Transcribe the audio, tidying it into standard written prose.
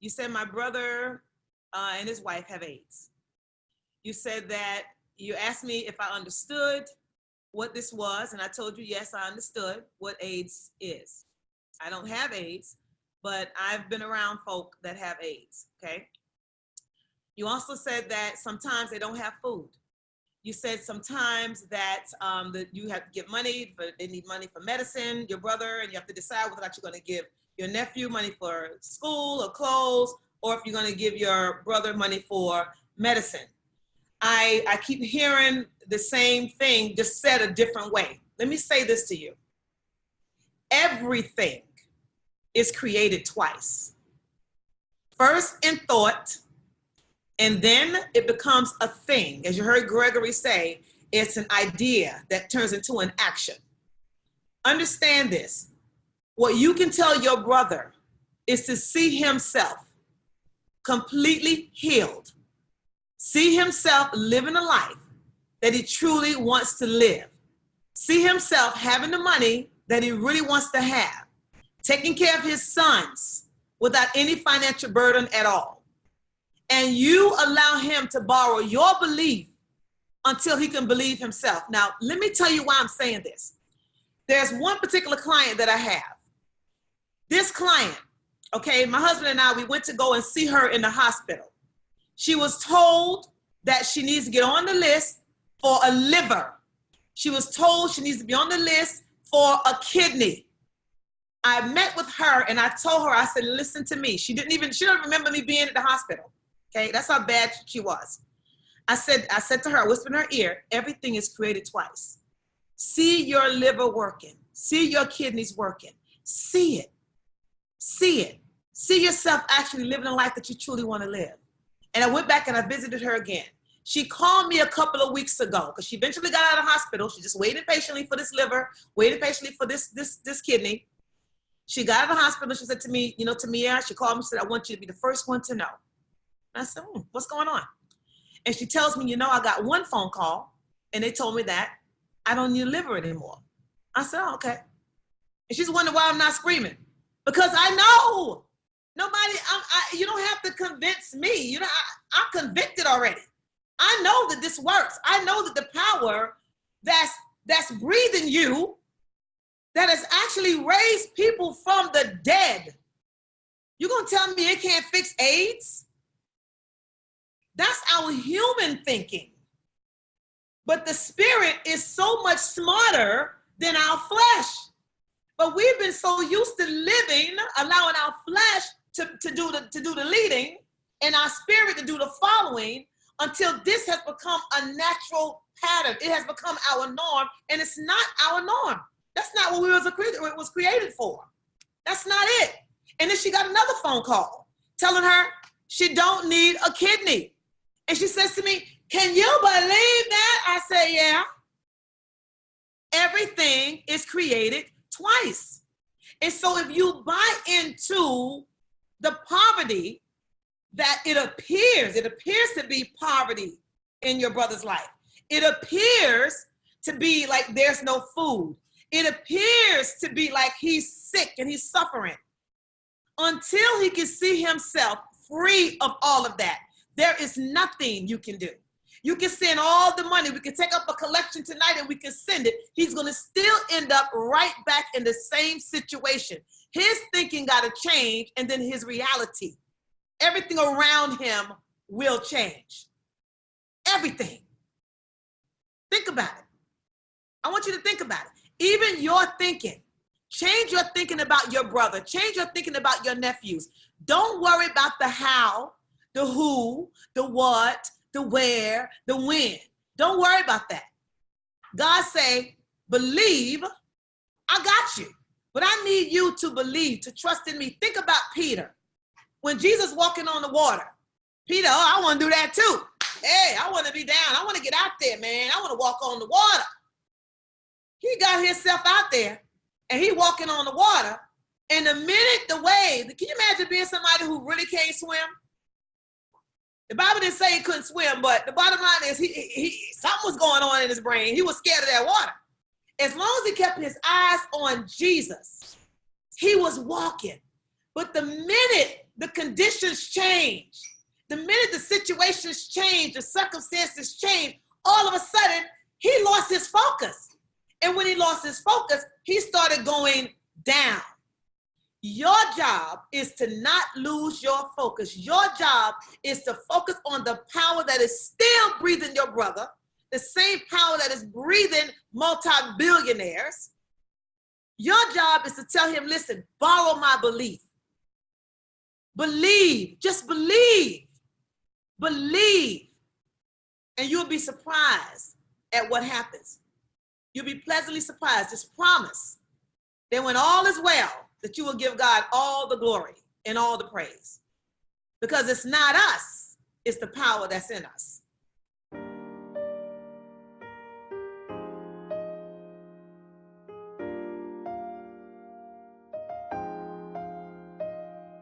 You said my brother and his wife have AIDS. You said that you asked me if I understood what this was, and I told you, yes, I understood what AIDS is. I don't have AIDS, but I've been around folk that have AIDS, okay? You also said that sometimes they don't have food. You said sometimes that you have to get money, they need money for medicine, your brother, and you have to decide whether or not you're going to give your nephew money for school or clothes, or if you're going to give your brother money for medicine. I keep hearing the same thing, just said a different way. Let me say this to you. Everything is created twice. First in thought, and then it becomes a thing. As you heard Gregory say, it's an idea that turns into an action. Understand this. What you can tell your brother is to see himself completely healed. See himself living a life that he truly wants to live. See himself having the money that he really wants to have. Taking care of his sons without any financial burden at all. And you allow him to borrow your belief until he can believe himself. Now, let me tell you why I'm saying this. There's one particular client that I have. This client, okay, my husband and I, we went to go and see her in the hospital. She was told that she needs to get on the list for a liver. She was told she needs to be on the list for a kidney. I met with her and I told her, I said, listen to me. She don't remember me being at the hospital. Okay, that's how bad she was. I said to her, I whispered in her ear, everything is created twice. See your liver working. See your kidneys working. See it. See it. See yourself actually living a life that you truly want to live. And I went back and I visited her again. She called me a couple of weeks ago because she eventually got out of the hospital. She just waited patiently for this liver, waited patiently for this kidney. She got out of the hospital. She said to me, Tamia, she called me and said, I want you to be the first one to know. And I said, what's going on? And she tells me, I got one phone call and they told me that I don't need a liver anymore. I said, oh, okay. And she's wondering why I'm not screaming. Because I know. You don't have to convince me. I'm convicted already. I know that this works. I know that the power that's breathing you, that has actually raised people from the dead. You're going to tell me it can't fix AIDS? That's our human thinking. But the spirit is so much smarter than our flesh. But we've been so used to living, allowing our flesh to do the leading and our spirit to do the following until this has become a natural pattern. It has become our norm, and it's not our norm. That's not what it was created for. That's not it. And then she got another phone call telling her she don't need a kidney. And she says to me, can you believe that? I say, yeah. Everything is created twice. And so if you buy into the poverty that it appears to be poverty in your brother's life. It appears to be like there's no food. It appears to be like he's sick and he's suffering. Until he can see himself free of all of that, there is nothing you can do. You can send all the money. We can take up a collection tonight and we can send it. He's going to still end up right back in the same situation. His thinking got to change, and then his reality. Everything around him will change. Everything. Think about it. I want you to think about it. Even your thinking. Change your thinking about your brother. Change your thinking about your nephews. Don't worry about the how, the who, the what, the where, the when. Don't worry about that. God say, believe, I got you. But I need you to believe, to trust in me. Think about Peter. When Jesus walking on the water, Peter, I want to do that too. Hey, I want to be down. I want to get out there, man. I want to walk on the water. He got himself out there and he walking on the water. And the minute the wave, can you imagine being somebody who really can't swim? The Bible didn't say he couldn't swim, but the bottom line is something was going on in his brain. He was scared of that water. As long as he kept his eyes on Jesus, he was walking. But the minute the conditions change, the minute the situations change, the circumstances change, all of a sudden, he lost his focus. And when he lost his focus, he started going down. Your job is to not lose your focus. Your job is to focus on the power that is still breathing your brother, the same power that is breathing multi-billionaires. Your job is to tell him, listen, borrow my belief. Believe, just believe. Believe. And you'll be surprised at what happens. You'll be pleasantly surprised. Just promise that when all is well, that you will give God all the glory and all the praise. Because it's not us, it's the power that's in us.